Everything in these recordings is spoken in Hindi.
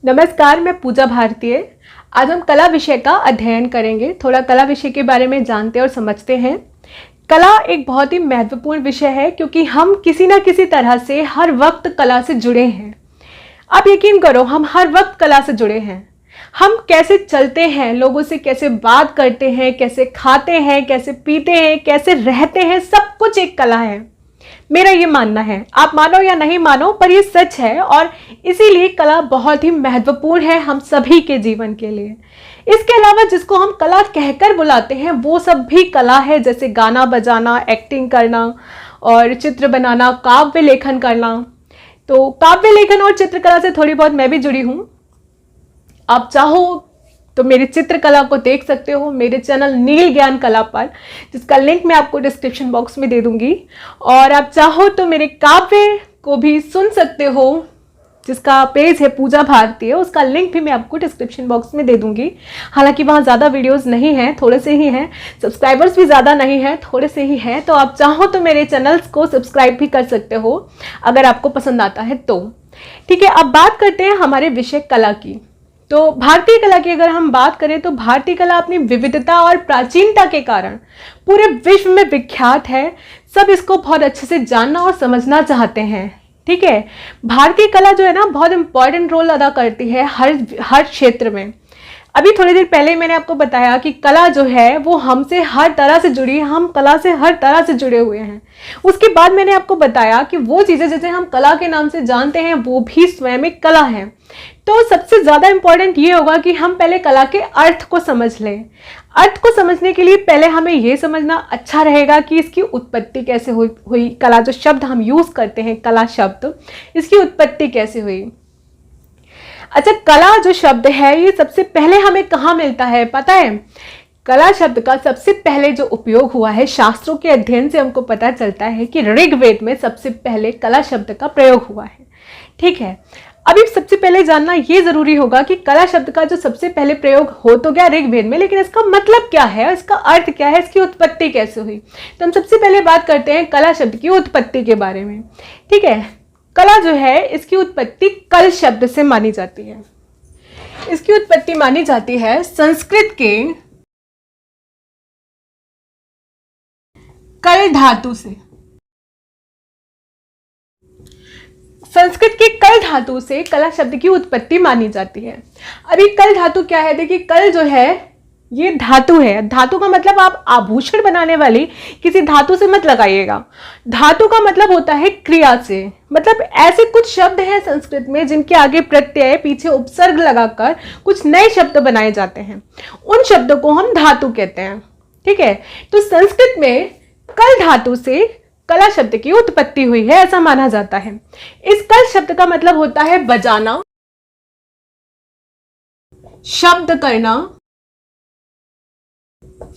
नमस्कार, मैं पूजा भारतीय। आज हम कला विषय का अध्ययन करेंगे। थोड़ा कला विषय के बारे में जानते और समझते हैं। कला एक बहुत ही महत्वपूर्ण विषय है क्योंकि हम किसी न किसी तरह से हर वक्त कला से जुड़े हैं। आप यकीन करो, हम हर वक्त कला से जुड़े हैं। हम कैसे चलते हैं, लोगों से कैसे बात करते हैं, कैसे खाते हैं, कैसे पीते हैं, कैसे रहते हैं, सब कुछ एक कला है। मेरा ये मानना है, आप मानो या नहीं मानो, पर ये सच है और इसीलिए कला बहुत ही महत्वपूर्ण है हम सभी के जीवन के लिए। इसके अलावा जिसको हम कला कहकर बुलाते हैं वो सब भी कला है, जैसे गाना बजाना, एक्टिंग करना और चित्र बनाना, काव्य लेखन करना। तो काव्य लेखन और चित्रकला से थोड़ी बहुत मैं भी जुड़ी हूँ। आप चाहो तो मेरी चित्रकला को देख सकते हो मेरे चैनल नील ज्ञान कला पर, जिसका लिंक मैं आपको डिस्क्रिप्शन बॉक्स में दे दूंगी। और आप चाहो तो मेरे काव्य को भी सुन सकते हो, जिसका पेज है पूजा भारतीय, उसका लिंक भी मैं आपको डिस्क्रिप्शन बॉक्स में दे दूंगी। हालांकि वहाँ ज़्यादा वीडियोस नहीं हैं, थोड़े से ही हैं, सब्सक्राइबर्स भी ज़्यादा नहीं हैं, थोड़े से ही हैं। तो आप चाहो तो मेरे चैनल्स को सब्सक्राइब भी कर सकते हो अगर आपको पसंद आता है तो। ठीक है, अब बात करते हैं हमारे विषय कला की। तो भारतीय कला की अगर हम बात करें तो भारतीय कला अपनी विविधता और प्राचीनता के कारण पूरे विश्व में विख्यात है। सब इसको बहुत अच्छे से जानना और समझना चाहते हैं। ठीक है, भारतीय कला जो है ना, बहुत इंपॉर्टेंट रोल अदा करती है हर क्षेत्र में। अभी थोड़ी देर पहले मैंने आपको बताया कि कला जो है वो हमसे हर तरह से जुड़ी है, हम कला से हर तरह से जुड़े हुए हैं। उसके बाद मैंने आपको बताया कि वो चीज़ें जैसे हम कला के नाम से जानते हैं वो भी स्वयं एक कला है। तो सबसे ज़्यादा इंपॉर्टेंट ये होगा कि हम पहले कला के अर्थ को समझ लें। अर्थ को समझने के लिए पहले हमें ये समझना अच्छा रहेगा कि इसकी उत्पत्ति कैसे हुई। कला जो शब्द हम यूज़ करते हैं, कला शब्द, इसकी उत्पत्ति कैसे हुई। अच्छा, कला जो शब्द है ये सबसे पहले हमें कहाँ मिलता है पता है? कला शब्द का सबसे पहले जो उपयोग हुआ है, शास्त्रों के अध्ययन से हमको पता चलता है कि ऋग्वेद में सबसे पहले कला शब्द का प्रयोग हुआ है। ठीक है, अभी सबसे पहले जानना ये जरूरी होगा कि कला शब्द का जो सबसे पहले प्रयोग हो तो गया ऋग्वेद में, लेकिन इसका मतलब क्या है, इसका अर्थ क्या है, इसकी उत्पत्ति कैसे हुई। तो हम सबसे पहले बात करते हैं कला शब्द की उत्पत्ति के बारे में। ठीक है, कला जो है इसकी उत्पत्ति कल शब्द से मानी जाती है। इसकी उत्पत्ति मानी जाती है संस्कृत के कल धातु से। संस्कृत के कल धातु से कला शब्द की उत्पत्ति मानी जाती है। अभी कल धातु क्या है? देखिए, कल जो है ये धातु है। धातु का मतलब आप आभूषण बनाने वाली किसी धातु से मत लगाइएगा। धातु का मतलब होता है क्रिया से। मतलब ऐसे कुछ शब्द हैं संस्कृत में जिनके आगे प्रत्यय, पीछे उपसर्ग लगाकर कुछ नए शब्द बनाए जाते हैं, उन शब्दों को हम धातु कहते हैं। ठीक है, तो संस्कृत में कल धातु से कला शब्द की उत्पत्ति हुई है, ऐसा माना जाता है। इस कल शब्द का मतलब होता है बजाना, शब्द करना,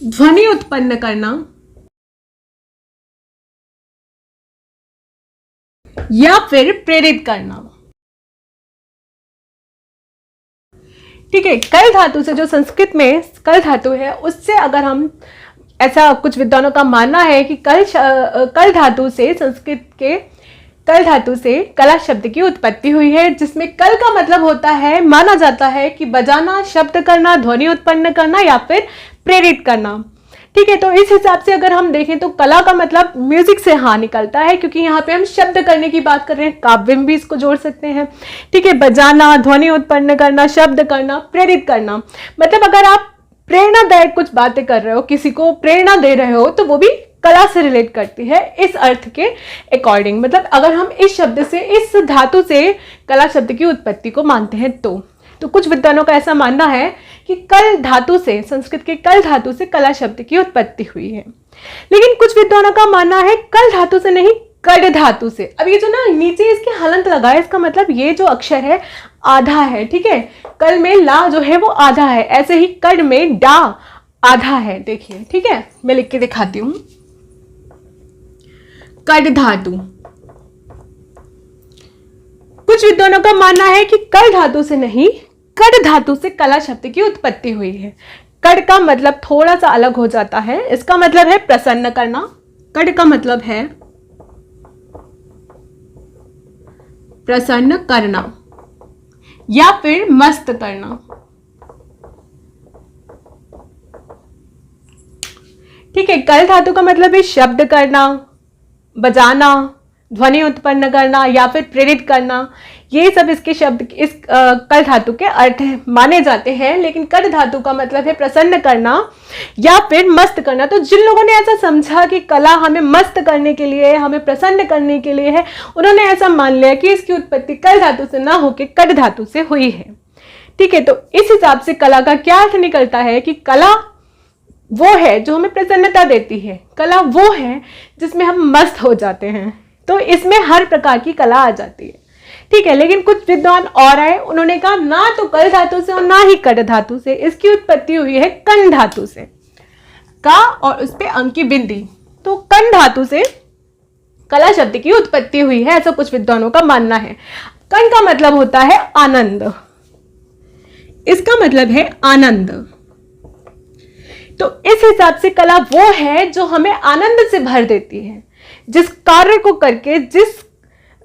ध्वनि उत्पन्न करना या फिर प्रेरित करना। ठीक है, कल धातु से, जो संस्कृत में कल धातु है, उससे अगर हम, ऐसा कुछ विद्वानों का मानना है कि कल धातु से, संस्कृत के कल धातु से कला शब्द की उत्पत्ति हुई है, जिसमें कल का मतलब होता है, माना जाता है कि बजाना, शब्द करना, ध्वनि उत्पन्न करना या फिर प्रेरित करना। ठीक है, तो इस हिसाब से अगर हम देखें तो कला का मतलब म्यूजिक से हाँ निकलता है, क्योंकि यहाँ पे हम शब्द करने की बात कर रहे हैं, काव्य में भी इसको जोड़ सकते हैं। ठीक है, बजाना, ध्वनि उत्पन्न करना, शब्द करना, प्रेरित करना, मतलब अगर आप प्रेरणादायक कुछ बातें कर रहे हो, किसी को प्रेरणा दे रहे हो, तो वो भी कला से रिलेट करती है इस अर्थ के अकॉर्डिंग। मतलब अगर हम इस शब्द से, इस धातु से कला शब्द की उत्पत्ति को मानते हैं तो कुछ विद्वानों का ऐसा मानना है कि कल धातु से, संस्कृत के कल धातु से कला शब्द की उत्पत्ति हुई है। लेकिन कुछ विद्वानों का मानना है कल धातु से नहीं, कड़ धातु से। अब ये जो ना नीचे इसके हलंत लगा है, इसका मतलब ये जो अक्षर है आधा है। ठीक है, कल में ला जो है वो आधा है, ऐसे ही कड़ में डा आधा है। देखिए, ठीक है, मैं लिख के दिखाती हूं। कड़ धातु, कुछ विद्वानों का मानना है कि कल धातु से नहीं, कड़ धातु से कला शब्द की उत्पत्ति हुई है। कड़ का मतलब थोड़ा सा अलग हो जाता है, इसका मतलब है प्रसन्न करना। कड़ का मतलब है प्रसन्न करना। या फिर मस्त करना। ठीक है, कल धातु का मतलब है शब्द करना, बजाना, ध्वनि उत्पन्न करना या फिर प्रेरित करना। ये सब इसके शब्द इस कल धातु के अर्थ माने जाते हैं। लेकिन कट धातु का मतलब है प्रसन्न करना या फिर मस्त करना। तो जिन लोगों ने ऐसा समझा कि कला हमें मस्त करने के लिए, हमें प्रसन्न करने के लिए है, उन्होंने ऐसा मान लिया कि इसकी उत्पत्ति कल धातु से ना होकर कट धातु से हुई है। ठीक है, तो इस हिसाब से कला का क्या अर्थ निकलता है कि कला वो है जो हमें प्रसन्नता देती है, कला वो है जिसमें हम मस्त हो जाते हैं। तो इसमें हर प्रकार की कला आ जाती है। ठीक है, लेकिन कुछ विद्वान और आए, उन्होंने कहा ना तो कल धातु से और ना ही कट धातु से, इसकी उत्पत्ति हुई है कन धातु से। का और उस पे अंक की बिंदी, तो कन धातु से कला शब्द की उत्पत्ति हुई है, ऐसा कुछ विद्वानों का मानना है। कन का मतलब होता है आनंद, इसका मतलब है आनंद। तो इस हिसाब से कला वो है जो हमें आनंद से भर देती है। जिस कार्य को करके, जिस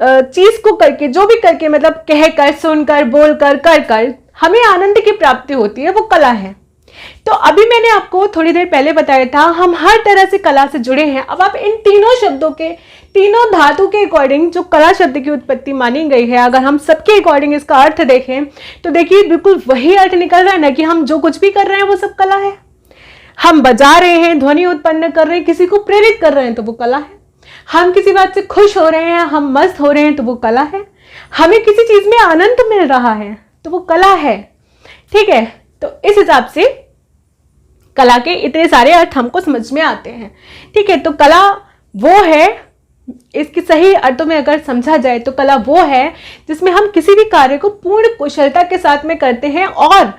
चीज को करके, जो भी करके, मतलब कहकर, सुनकर, बोलकर, कर कर हमें आनंद की प्राप्ति होती है, वो कला है। तो अभी मैंने आपको थोड़ी देर पहले बताया था हम हर तरह से कला से जुड़े हैं। अब आप इन तीनों शब्दों के, तीनों धातु के अकॉर्डिंग जो कला शब्द की उत्पत्ति मानी गई है, अगर हम सबके अकॉर्डिंग इसका अर्थ देखें तो देखिए बिल्कुल वही अर्थ निकल रहा है ना कि हम जो कुछ भी कर रहे हैं वो सब कला है। हम बजा रहे हैं, ध्वनि उत्पन्न कर रहे हैं, किसी को प्रेरित कर रहे हैं तो वो कला है। हम किसी बात से खुश हो रहे हैं, हम मस्त हो रहे हैं तो वो कला है। हमें किसी चीज में आनंद मिल रहा है तो वो कला है। ठीक है, तो इस हिसाब से कला के इतने सारे अर्थ हमको समझ में आते हैं। ठीक है, तो कला वो है, इसके सही अर्थों में अगर समझा जाए तो कला वो है जिसमें हम किसी भी कार्य को पूर्ण कुशलता के साथ में करते हैं और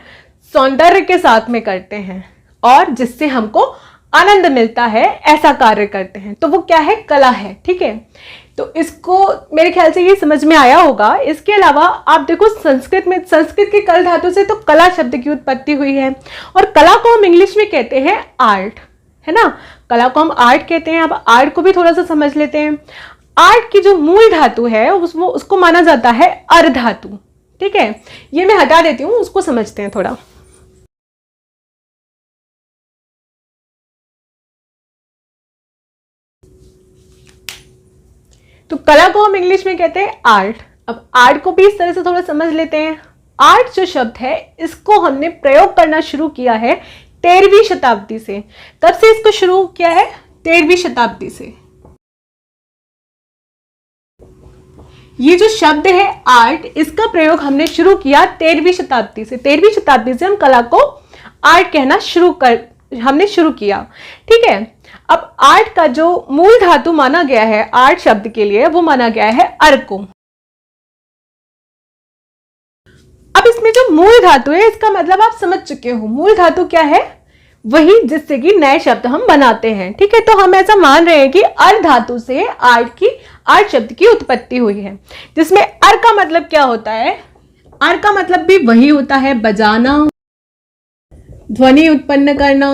सौंदर्य के साथ में करते हैं और जिससे हमको आनंद मिलता है, ऐसा कार्य करते हैं, तो वो क्या है, कला है। ठीक है, तो इसको मेरे ख्याल से ये समझ में आया होगा। इसके अलावा आप देखो संस्कृत में, संस्कृत के कल धातु से तो कला शब्द की उत्पत्ति हुई है और कला को हम इंग्लिश में कहते हैं आर्ट, है ना। कला को हम आर्ट कहते हैं। अब आर्ट को भी थोड़ा सा समझ लेते हैं। आर्ट की जो मूल धातु है उसको माना जाता है अर् धातु। ठीक है, ये मैं हटा देती हूँ, उसको समझते हैं थोड़ा। तो कला को हम इंग्लिश में कहते हैं आर्ट। अब आर्ट को भी इस तरह से थोड़ा समझ लेते हैं। आर्ट जो शब्द है इसको हमने प्रयोग करना शुरू किया है 13वीं शताब्दी से। कब से इसको शुरू किया है, 13वीं शताब्दी से। ये जो शब्द है आर्ट, इसका प्रयोग हमने शुरू किया 13वीं शताब्दी से। 13वीं शताब्दी से हम कला को आर्ट कहना हमने शुरू किया। ठीक है, अब आर्ट का जो मूल धातु माना गया है आर्ट शब्द के लिए, वो माना गया है अर् को। अब इसमें जो मूल धातु है इसका मतलब आप समझ चुके हो। मूल धातु क्या है, वही जिससे कि नए शब्द हम बनाते हैं। ठीक है, तो हम ऐसा मान रहे हैं कि अर् धातु से आर्ट शब्द की उत्पत्ति हुई है, जिसमें अर् का मतलब क्या होता है, अर् का मतलब भी वही होता है बजाना, ध्वनि उत्पन्न करना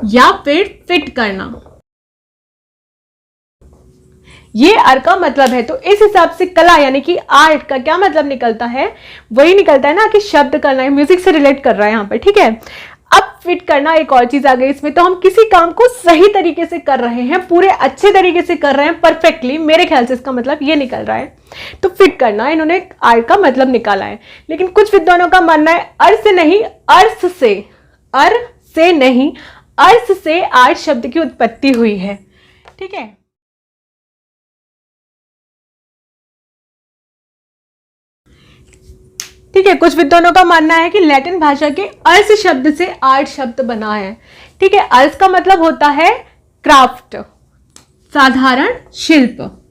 या फिर फिट करना। ये अर् का मतलब है। तो इस हिसाब से कला यानी कि आर्ट का क्या मतलब निकलता है, वही निकलता है ना कि शब्द करना है, म्यूजिक से रिलेट कर रहा है यहाँ पर। ठीक है, अब फिट करना एक और चीज आ गई इसमें। तो हम किसी काम को सही तरीके से कर रहे हैं, पूरे अच्छे तरीके से कर रहे हैं, परफेक्टली, मेरे ख्याल से इसका मतलब ये निकल रहा है। तो फिट करना इन्होंने आर्ट का मतलब निकाला है। लेकिन कुछ विद्वानों का मानना है अर्थ से नहीं, अर्थ से, अर्थ से नहीं, अर्थ से आर्ट शब्द की उत्पत्ति हुई है। ठीक है, ठीक है, कुछ विद्वानों का मानना है कि लैटिन भाषा के अर्थ शब्द से आर्ट शब्द बना है। ठीक है, अर्थ का मतलब होता है क्राफ्ट, साधारण शिल्प।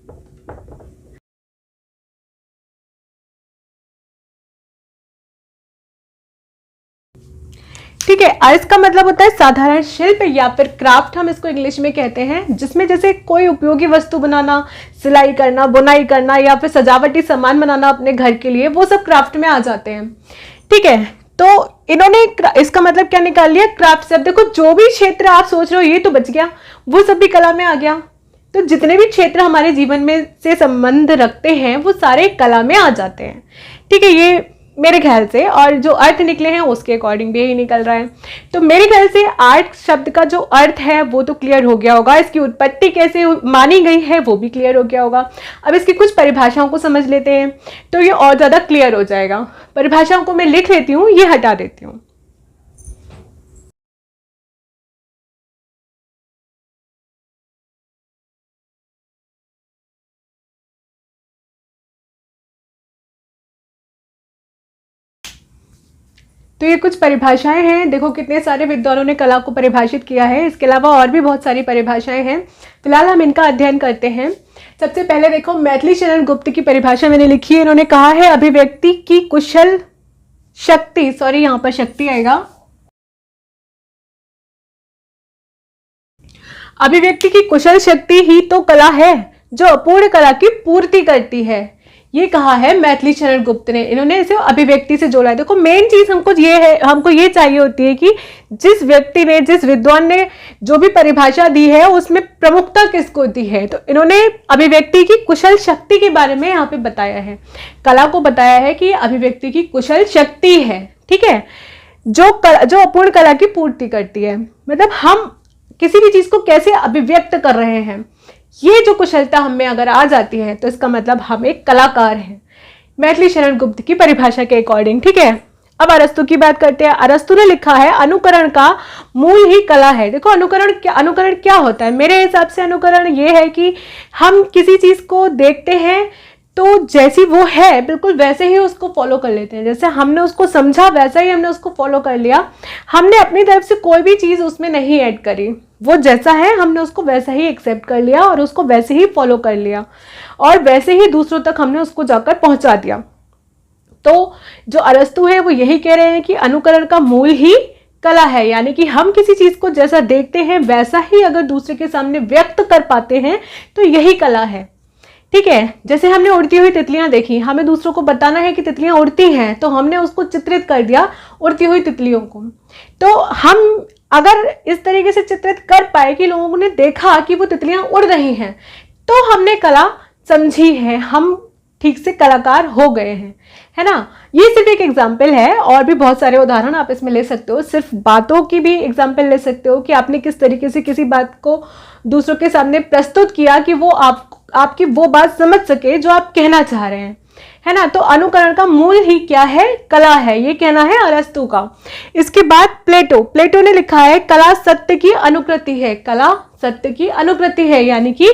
ठीक है, अर्थ का मतलब होता है साधारण शिल्प या फिर क्राफ्ट, हम इसको इंग्लिश में कहते हैं, जिसमें जैसे कोई उपयोगी वस्तु बनाना, सिलाई करना, बुनाई करना या फिर सजावटी सामान बनाना अपने घर के लिए, वो सब क्राफ्ट में आ जाते हैं। ठीक है, तो इन्होंने इसका मतलब क्या निकाल लिया, क्राफ्ट से। अब देखो जो भी क्षेत्र आप सोच रहे हो ये तो बच गया, वो सब भी कला में आ गया। तो जितने भी क्षेत्र हमारे जीवन में से संबंध रखते हैं वो सारे कला में आ जाते हैं। ठीक है, ये मेरे ख्याल से, और जो अर्थ निकले हैं उसके अकॉर्डिंग भी यही निकल रहा है। तो मेरे ख्याल से आर्ट शब्द का जो अर्थ है वो तो क्लियर हो गया होगा, इसकी उत्पत्ति कैसे मानी गई है वो भी क्लियर हो गया होगा। अब इसकी कुछ परिभाषाओं को समझ लेते हैं तो ये और ज़्यादा क्लियर हो जाएगा। परिभाषाओं को मैं लिख लेती हूँ, ये हटा देती हूँ। तो ये कुछ परिभाषाएं हैं, देखो कितने सारे विद्वानों ने कला को परिभाषित किया है। इसके अलावा और भी बहुत सारी परिभाषाएं हैं, फिलहाल हम इनका अध्ययन करते हैं। सबसे पहले देखो मैथिली शरण गुप्त की परिभाषा मैंने लिखी है। इन्होंने कहा है अभिव्यक्ति की कुशल शक्ति, सॉरी यहाँ पर शक्ति आएगा, अभिव्यक्ति की कुशल शक्ति ही तो कला है जो अपूर्ण कला की पूर्ति करती है। ये कहा है मैथिली शरण गुप्त ने, इन्होंने इसे अभिव्यक्ति से जोड़ा है। देखो मेन चीज हमको ये चाहिए होती है कि जिस व्यक्ति ने, जिस विद्वान ने जो भी परिभाषा दी है उसमें प्रमुखता किसको दी है। तो इन्होंने अभिव्यक्ति की कुशल शक्ति के बारे में यहाँ पे बताया है, कला को बताया है कि अभिव्यक्ति की कुशल शक्ति है। ठीक है, जो अपूर्ण कला की पूर्ति करती है, मतलब हम किसी भी चीज को कैसे अभिव्यक्त कर रहे हैं, ये जो कुशलता हमें अगर आ जाती है तो इसका मतलब हम एक कलाकार हैं, मैथिली शरण गुप्त की परिभाषा के अकॉर्डिंग। ठीक है, अब अरस्तु की बात करते हैं। अरस्तु ने लिखा है अनुकरण का मूल ही कला है। देखो अनुकरण क्या होता है, मेरे हिसाब से अनुकरण ये है कि हम किसी चीज को देखते हैं तो जैसी वो है बिल्कुल वैसे ही उसको फॉलो कर लेते हैं, जैसे हमने उसको समझा वैसा ही हमने उसको फॉलो कर लिया। हमने अपनी तरफ से कोई भी चीज़ उसमें नहीं ऐड करी, वो जैसा है हमने उसको वैसा ही एक्सेप्ट कर लिया और उसको वैसे ही फॉलो कर लिया और वैसे ही दूसरों तक हमने उसको जाकर पहुंचा दिया। तो जो अरस्तु है वो यही कह रहे हैं कि अनुकरण का मूल ही कला है, यानी कि हम किसी चीज़ को जैसा देखते हैं वैसा ही अगर दूसरे के सामने व्यक्त कर पाते हैं तो यही कला है। ठीक है, जैसे हमने उड़ती हुई तितलियां देखी, हमें दूसरों को बताना है कि तितलियां उड़ती हैं, तो हमने उसको चित्रित कर दिया उड़ती हुई तितलियों को। तो हम अगर इस तरीके से चित्रित कर पाए कि लोगों ने देखा कि वो तितलियां उड़ रही हैं, तो हमने कला समझी है, हम ठीक से कलाकार हो गए हैं, है ना। ये सिर्फ एक एग्जाम्पल है, और भी बहुत सारे उदाहरण आप इसमें ले सकते हो। सिर्फ बातों की भी एग्जाम्पल ले सकते हो कि आपने किस तरीके से किसी बात को दूसरों के सामने प्रस्तुत किया कि वो आपकी वो बात समझ सके जो आप कहना चाह रहे हैं, है ना। तो अनुकरण का मूल ही क्या है, कला है, ये कहना है अरस्तु का। इसके बाद प्लेटो ने लिखा है कला सत्य की अनुकृति है। कला सत्य की अनुकृति है, यानी कि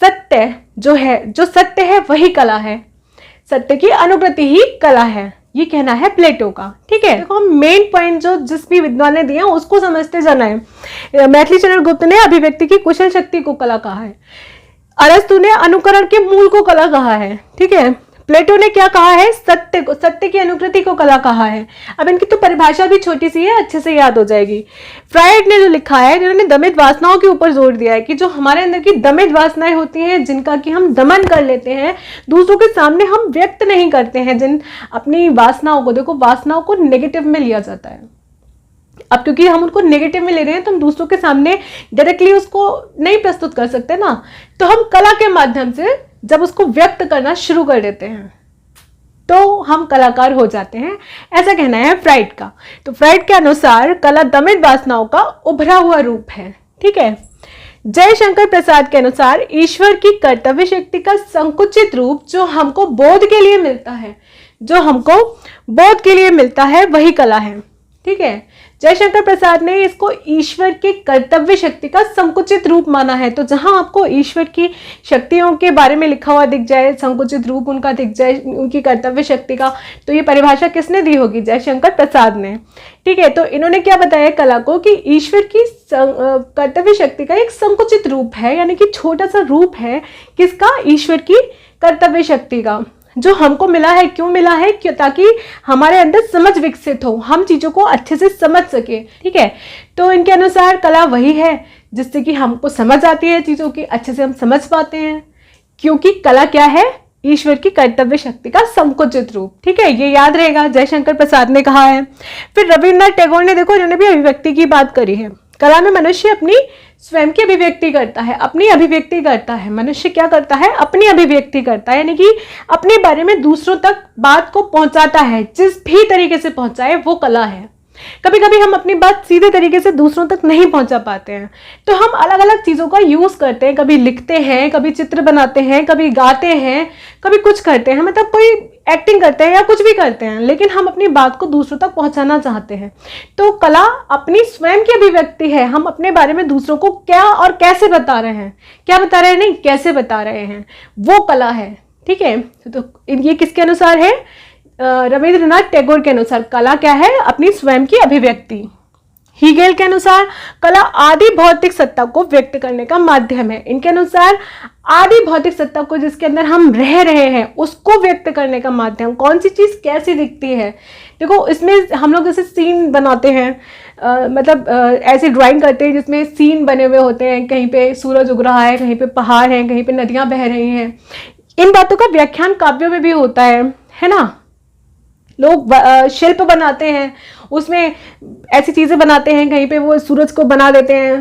सत्य जो सत्य है वही कला है, सत्य की अनुकृति ही कला है, ये कहना है प्लेटो का। ठीक है, देखो हम मेन पॉइंट जो जिस भी विद्वान ने दिया उसको समझते जाना है। मैथिली शरण गुप्त ने अभिव्यक्ति की कुशल शक्ति को कला कहा है, अरस्तु ने अनुकरण के मूल को कला कहा है। ठीक है, प्लेटो ने क्या कहा है, सत्य की अनुकृति को कला कहा है। अब इनकी तो परिभाषा भी छोटी सी है, अच्छे से याद हो जाएगी। फ्रायड ने जो लिखा है, जिन्होंने दमित वासनाओं के ऊपर जोर दिया है कि जो हमारे अंदर की दमित वासनाएं होती हैं, जिनका कि हम दमन कर लेते हैं, दूसरों के सामने हम व्यक्त नहीं करते हैं जिन अपनी वासनाओं को। देखो वासनाओं को नेगेटिव में लिया जाता है, अब क्योंकि हम उनको नेगेटिव में ले रहे हैं तो हम दूसरों के सामने डायरेक्टली उसको नहीं प्रस्तुत कर सकते ना, तो हम कला के माध्यम से जब उसको व्यक्त करना शुरू कर देते हैं तो हम कलाकार हो जाते हैं, ऐसा कहना है फ्राइड का। तो फ्राइड के अनुसार कला दमित वासनाओं का उभरा हुआ रूप है। ठीक है, जयशंकर प्रसाद के अनुसार ईश्वर की कर्तव्य शक्ति का संकुचित रूप जो हमको बोध के लिए मिलता है वही कला है। ठीक है, जयशंकर प्रसाद ने इसको ईश्वर के कर्तव्य शक्ति का संकुचित रूप माना है। तो जहां आपको ईश्वर की शक्तियों के बारे में लिखा हुआ दिख जाए, संकुचित रूप उनका दिख जाए, उनकी कर्तव्य शक्ति का, तो ये परिभाषा किसने दी होगी, जयशंकर प्रसाद ने। ठीक है, तो इन्होंने क्या बताया कला को कि ईश्वर की कर्तव्य शक्ति का एक संकुचित रूप है, यानी कि छोटा सा रूप है किसका, ईश्वर की कर्तव्य शक्ति का, जो हमको मिला है। क्यों मिला है, क्यों, ताकि हमारे अंदर समझ विकसित हो, हम चीज़ों को अच्छे से समझ सके। ठीक है, तो इनके अनुसार कला वही है जिससे कि हमको समझ आती है चीज़ों की, अच्छे से हम समझ पाते हैं, क्योंकि कला क्या है, ईश्वर की कर्तव्य शक्ति का संकुचित रूप। ठीक है, ये याद रहेगा, जयशंकर प्रसाद ने कहा है। फिर रविन्द्रनाथ टैगोर ने, देखो इन्होंने भी अभिव्यक्ति की बात करी है, कला में मनुष्य अपनी स्वयं की अभिव्यक्ति करता है, अपनी अभिव्यक्ति करता है। मनुष्य क्या करता है? अपनी अभिव्यक्ति करता है, यानी कि अपने बारे में दूसरों तक बात को पहुंचाता है। जिस भी तरीके से पहुंचाए वो कला है। कभी कभी हम अपनी बात सीधे तरीके से दूसरों तक नहीं पहुंचा पाते हैं, तो हम अलग अलग चीज़ों का यूज़ करते हैं। कभी लिखते हैं, कभी चित्र बनाते हैं, कभी गाते हैं, कभी कुछ करते हैं, मतलब कोई एक्टिंग करते हैं या कुछ भी करते हैं, लेकिन हम अपनी बात को दूसरों तक पहुंचाना चाहते हैं। तो कला अपनी स्वयं की अभिव्यक्ति है। हम अपने बारे में दूसरों को क्या और कैसे बता रहे हैं, क्या बता रहे हैं नहीं, कैसे बता रहे हैं, वो कला है। ठीक है, तो ये किसके अनुसार है? रविंद्रनाथ टैगोर के अनुसार कला क्या है? अपनी स्वयं की अभिव्यक्ति। हीगेल के अनुसार कला आदि भौतिक सत्ता को व्यक्त करने का माध्यम है। इनके अनुसार आदि भौतिक सत्ता को, जिसके अंदर हम रह रहे हैं, उसको व्यक्त करने का माध्यम। कौन सी चीज़ कैसी दिखती है? देखो, इसमें हम लोग जैसे सीन बनाते हैं, ऐसी ड्राइंग करते हैं जिसमें सीन बने हुए होते हैं। कहीं पे सूरज उग रहा है, कहीं पे पहाड़ है, कहीं पे नदियाँ बह रही हैं। इन बातों का व्याख्यान काव्यों में भी होता है ना। लोग शिल्प बनाते हैं, उसमें ऐसी चीज़ें बनाते हैं, कहीं पे वो सूरज को बना देते हैं,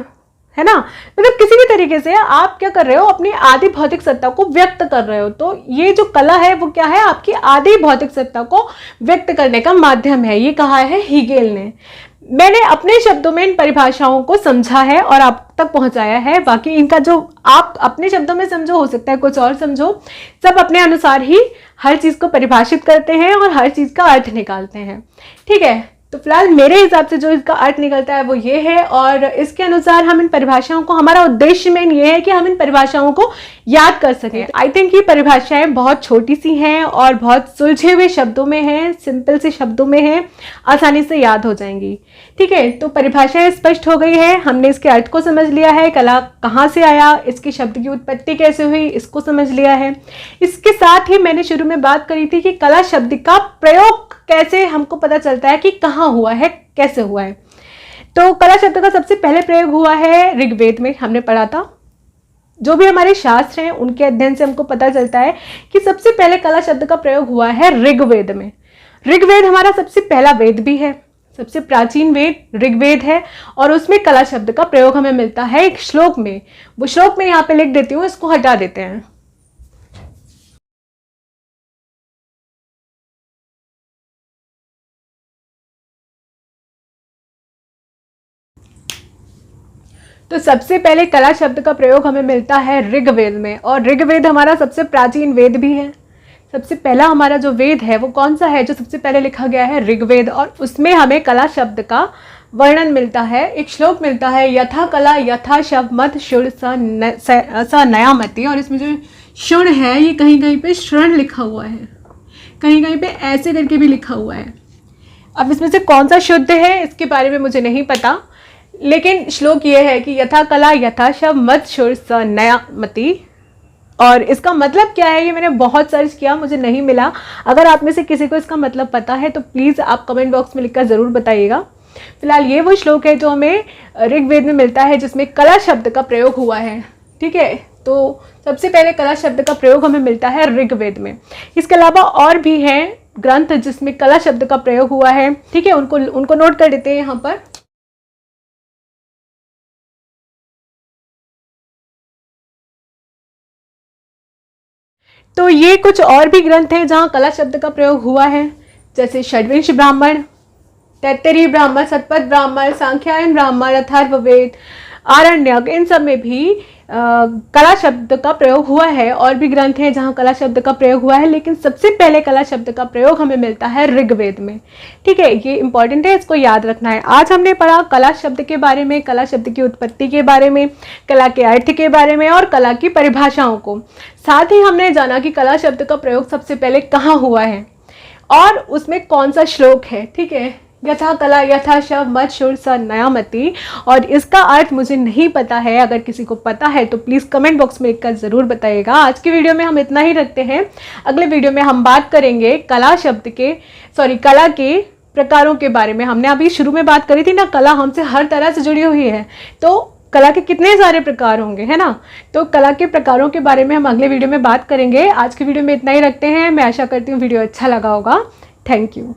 है ना। मतलब किसी भी तरीके से आप क्या कर रहे हो? अपनी आदि भौतिक सत्ता को व्यक्त कर रहे हो। तो ये जो कला है वो क्या है? आपकी आदि भौतिक सत्ता को व्यक्त करने का माध्यम है। ये कहा है हीगेल ने। मैंने अपने शब्दों में इन परिभाषाओं को समझा है और आप तक पहुंचाया है। बाकी इनका जो आप अपने शब्दों में समझो, हो सकता है कुछ और समझो। सब अपने अनुसार ही हर चीज़ को परिभाषित करते हैं और हर चीज़ का अर्थ निकालते हैं। ठीक है, तो फिलहाल मेरे हिसाब से जो इसका अर्थ निकलता है वो ये है, और इसके अनुसार हम इन परिभाषाओं को, हमारा उद्देश्य मेन ये है कि हम इन परिभाषाओं को याद कर सकें। आई थिंक ये परिभाषाएं बहुत छोटी सी हैं और बहुत सुलझे हुए शब्दों में हैं, सिंपल से शब्दों में हैं, आसानी से याद हो जाएंगी। ठीक है, तो परिभाषाएं स्पष्ट हो गई है, हमने इसके अर्थ को समझ लिया है, कला कहाँ से आया, इसके शब्द की उत्पत्ति कैसे हुई, इसको समझ लिया है। इसके साथ ही मैंने शुरू में बात करी थी कि कला शब्द का प्रयोग कैसे हमको पता चलता है कि कहाँ हुआ है, कैसे हुआ है। तो कला शब्द का सबसे पहले प्रयोग हुआ है ऋग्वेद में, हमने पढ़ा था। जो भी हमारे शास्त्र हैं उनके अध्ययन से हमको पता चलता है कि सबसे पहले कला शब्द का प्रयोग हुआ है ऋग्वेद में। ऋग्वेद हमारा सबसे पहला वेद भी है, सबसे प्राचीन वेद ऋग्वेद है, और उसमें कला शब्द का प्रयोग हमें मिलता है एक श्लोक में। वो श्लोक में यहाँ पे लिख देती हूँ, इसको हटा देते हैं। तो सबसे पहले कला शब्द का प्रयोग हमें मिलता है ऋग्वेद में, और ऋग्वेद हमारा सबसे प्राचीन वेद भी है। सबसे पहला हमारा जो वेद है वो कौन सा है जो सबसे पहले लिखा गया है? ऋग्वेद। और उसमें हमें कला शब्द का वर्णन मिलता है, एक श्लोक मिलता है, यथा कला यथा शव मत शुण स नयामति। और इसमें जो शुण है ये कहीं कहीं पे श्रण लिखा हुआ है, कहीं कहीं पे ऐसे करके भी लिखा हुआ है। अब इसमें से कौन सा शुद्ध है इसके बारे में मुझे नहीं पता, लेकिन श्लोक ये है कि यथा कला यथा शव मत शुर स नयामति। और इसका मतलब क्या है ये मैंने बहुत सर्च किया, मुझे नहीं मिला। अगर आप में से किसी को इसका मतलब पता है तो प्लीज़ आप कमेंट बॉक्स में लिखकर ज़रूर बताइएगा। फिलहाल ये वो श्लोक है जो हमें ऋग्वेद में मिलता है जिसमें कला शब्द का प्रयोग हुआ है। ठीक है, तो सबसे पहले कला शब्द का प्रयोग हमें मिलता है ऋग्वेद में। इसके अलावा और भी हैं ग्रंथ जिसमें कला शब्द का प्रयोग हुआ है। ठीक है, उनको नोट कर देते हैं यहाँ पर। तो ये कुछ और भी ग्रंथ हैं जहाँ कला शब्द का प्रयोग हुआ है, जैसे षड्विंश ब्राह्मण, तैत्तरीय ब्राह्मण, शतपथ ब्राह्मण, सांख्यायन ब्राह्मण, अथर्ववेद, आरण्यक, इन सब में भी कला शब्द का प्रयोग हुआ है। और भी ग्रंथ हैं जहाँ कला शब्द का प्रयोग हुआ है, लेकिन सबसे पहले कला शब्द का प्रयोग हमें मिलता है ऋग्वेद में। ठीक है, ये इंपॉर्टेंट है, इसको याद रखना है। आज हमने पढ़ा कला शब्द के बारे में, कला शब्द की उत्पत्ति के बारे में, कला के अर्थ के बारे में और कला की परिभाषाओं को। साथ ही हमने जाना कि कला शब्द का प्रयोग सबसे पहले कहाँ हुआ है और उसमें कौन सा श्लोक है। ठीक है, यथा कला यथा शव मत शुर स नयामति। और इसका अर्थ मुझे नहीं पता है, अगर किसी को पता है तो प्लीज़ कमेंट बॉक्स में लिखकर ज़रूर बताइएगा। आज की वीडियो में हम इतना ही रखते हैं। अगले वीडियो में हम बात करेंगे कला के प्रकारों के बारे में। हमने अभी शुरू में बात करी थी ना, कला हमसे हर तरह से जुड़ी हुई है, तो कला के कितने सारे प्रकार होंगे, है ना। तो कला के प्रकारों के बारे में हम अगले वीडियो में बात करेंगे। आज की वीडियो में इतना ही रखते हैं। मैं आशा करती हूँ वीडियो अच्छा लगा होगा। Thank you.